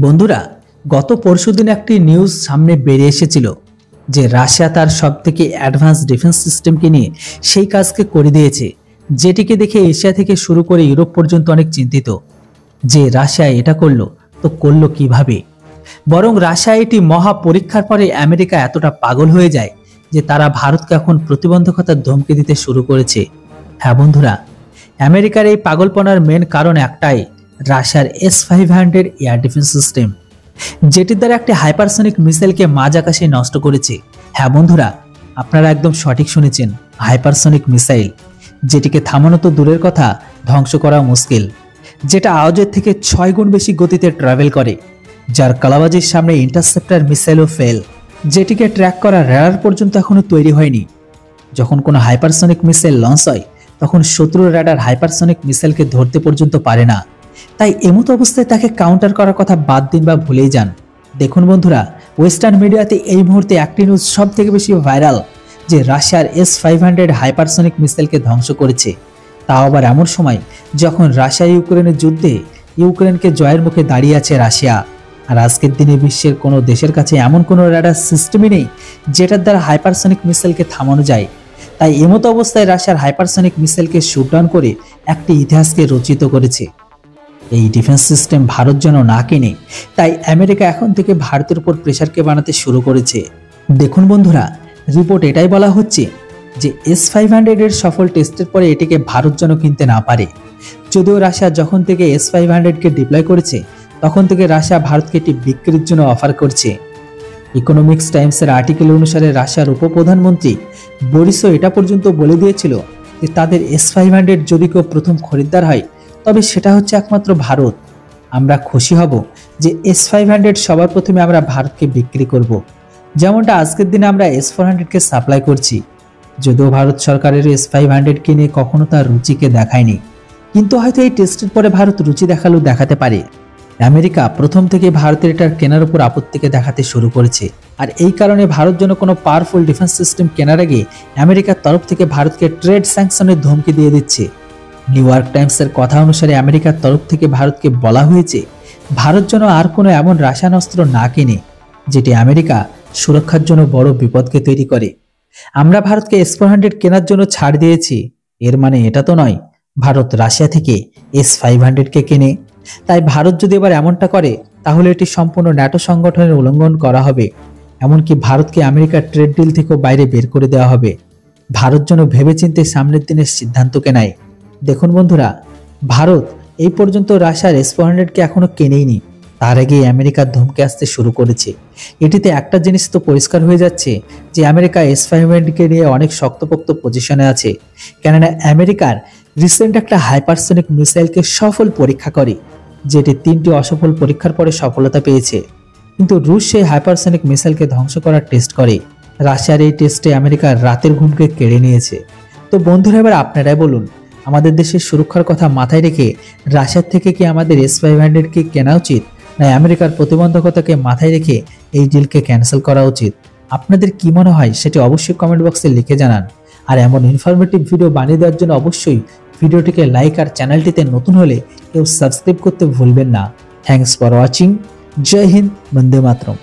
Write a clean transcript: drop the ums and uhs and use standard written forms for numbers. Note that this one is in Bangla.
বন্ধুরা, গত পরশুদিন একটি নিউজ সামনে বেরিয়ে এসেছিল যে রাশিয়া তার সবথেকে অ্যাডভান্স ডিফেন্স সিস্টেমকে নিয়ে সেই কাজকে করে দিয়েছে, যেটিকে দেখে এশিয়া থেকে শুরু করে ইউরোপ পর্যন্ত অনেক চিন্তিত যে রাশিয়া এটা করলো তো করলো কিভাবে। বরং রাশিয়া এটি মহা পরীক্ষার পরে আমেরিকা এতটা পাগল হয়ে যায় যে তারা ভারতকে এখন প্রতিবন্ধকতার ধমকি দিতে শুরু করেছে। হ্যাঁ বন্ধুরা, আমেরিকার এই পাগলপনার মেন কারণ একটাই, রাশিয়ার S-500 এয়ার ডিফেন্স সিস্টেম, যেটির দ্বারা একটি হাইপারসনিক মিসাইলকে মাঝ আকাশে নষ্ট করেছে। হ্যাঁ বন্ধুরা, আপনারা একদম সঠিক শুনেছেন, হাইপারসনিক মিসাইল, যেটিকে থামানো তো দূরের কথা, ধ্বংস করা মুশকিল, যেটা আওয়াজের থেকে 6 গুণ বেশি গতিতে ট্রাভেল করে, যার কালাবাজির সামনে ইন্টারসেপ্টর মিসাইলও ফেল, যেটিকে ট্র্যাক করা রেডার পর্যন্ত এখনো তৈরি হয়নি। যখন কোনো হাইপারসনিক মিসাইল লঞ্চ হয় তখন শত্রুর রেডার হাইপারসনিক মিসাইলকে ধরতে পর্যন্ত পারে না। তাই এমতো অবস্থায় তাকে কাউন্টার করার কথা বাদ দিন বা ভুলেই যান। দেখুন বন্ধুরা, ওয়েস্টার্ন মিডিয়াতে এই মুহূর্তে একটি নিউজ সব থেকে বেশি ভাইরাল যে রাশিয়ার S-500 হাইপারসনিক মিসাইলকে ধ্বংস করেছে, তাও আবার এমন সময় যখন রাশিয়া ইউক্রেনের যুদ্ধে ইউক্রেনকে জয়ের মুখে দাঁড়িয়ে আছে রাশিয়া। আর আজকের দিনে বিশ্বের কোনো দেশের কাছে এমন কোনো রেডার সিস্টেমই নেই যেটার দ্বারা হাইপারসনিক মিসাইলকে থামানো যায়। তাই এমতো অবস্থায় রাশিয়ার হাইপারসনিক মিসাইলকে শুটডাউন করে একটি ইতিহাসকে রচিত করেছে। এই ডিফেন্স সিস্টেম ভারত যেন না কিনে, তাই আমেরিকা এখন থেকে ভারতের উপর প্রেশারকে বানাতে শুরু করেছে। দেখুন বন্ধুরা, রিপোর্ট এটাই বলা হচ্ছে যে S-500 এর সফল টেস্টের পরে এটিকে ভারত যেন কিনতে না পারে। যদিও রাশিয়া যখন থেকে S-500 কে ডিপ্লয় করেছে তখন থেকে রাশিয়া ভারতকে এটি বিক্রির জন্য অফার করছে। ইকোনমিক্স টাইমসের আর্টিকেল অনুসারে রাশিয়ার উপপ্রধানমন্ত্রী বরিসও এটা পর্যন্ত বলে দিয়েছিল যে তাদের S-500 যদি কেউ প্রথম খরিদ্দার হয় তবে সেটা হচ্ছে একমাত্র ভারত। আমরা খুশি হব যে S-500 সবার প্রথমে আমরা ভারতকে বিক্রি করব, যেমনটা আজকের দিনে আমরা S-400 কে সাপ্লাই করছি। যদিও ভারত সরকারের S-500 কিনে কখনো তার রুচিকে দেখায়নি, কিন্তু হয়তো এই টেস্টের পরে ভারত রুচি দেখালেও দেখাতে পারে। আমেরিকা প্রথম থেকে ভারতের এটার কেনার উপর আপত্তিকে দেখাতে শুরু করেছে, আর এই কারণে ভারত যেন কোনো পাওয়ারফুল ডিফেন্স সিস্টেম কেনার আগে আমেরিকার তরফ থেকে ভারতকে ট্রেড স্যাংশনের ধমকি দিয়ে দিচ্ছে। নিউ ইয়র্ক টাইমসের কথা অনুসারে আমেরিকার তরফ থেকে ভারতকে বলা হয়েছে ভারত যেন আর কোনো এমন রাসায়ন অস্ত্র না কেনে যেটি আমেরিকা সুরক্ষার জন্য বড় বিপদকে তৈরি করে। আমরা ভারতকে S-400 কেনার জন্য ছাড় দিয়েছি, এর মানে এটা তো নয় ভারত রাশিয়া থেকে S-500 কে কেনে। তাই ভারত যদি এবার এমনটা করে তাহলে এটি সম্পূর্ণ ন্যাটো সংগঠনের উল্লঙ্ঘন করা হবে, এমনকি ভারতকে আমেরিকার ট্রেড ডিল থেকেও বাইরে বের করে দেওয়া হবে। ভারত যেন ভেবেচিন্তে সামনের দিনের সিদ্ধান্তকে নেয়। দেখুন বন্ধুরা, ভারত এই পর্যন্ত রাশিয়ার S-400 কে এখনো কেনেইনি, তার আগে আমেরিকার ধমকি আসতে শুরু করেছে। এটিতে একটা জিনিস তো পরিষ্কার হয়ে যাচ্ছে যে আমেরিকা S-500 কে নিয়ে অনেক শক্তপোক্ত পজিশনে আছে, কেননা আমেরিকার রিসেন্ট একটা হাইপারসনিক মিসাইলকে সফল পরীক্ষা করে, যেটি 3টি অসফল পরীক্ষার পরে সফলতা পেয়েছে। কিন্তু রুশ সেই হাইপারসনিক মিসাইলকে ধ্বংস করার টেস্ট করে। রাশিয়ার এই টেস্টে আমেরিকার রাতের ঘুমকে কেড়ে নিয়েছে। তো বন্ধুরা, এবার আপনারাই বলুন, আমাদের দেশের সুরক্ষার কথা মাথায় রেখে রাশিয়ার থেকে কি আমাদের S-500 কে কেনা উচিত, না আমেরিকার প্রতিবন্ধকতাকে মাথায় রেখে এই ডিলকে ক্যান্সেল করা উচিত? আপনাদের কি মনে হয় সেটি অবশ্যই কমেন্ট বক্সে লিখে জানান। আর এমন ইনফরমেটিভ ভিডিও বানিয়ে দেওয়ার জন্য অবশ্যই ভিডিওটিকে লাইক আর চ্যানেলটিতে নতুন হলে কেউ সাবস্ক্রাইব করতে ভুলবেন না। Thanks for watching. জয় হিন্দ, বন্দে মাতরম।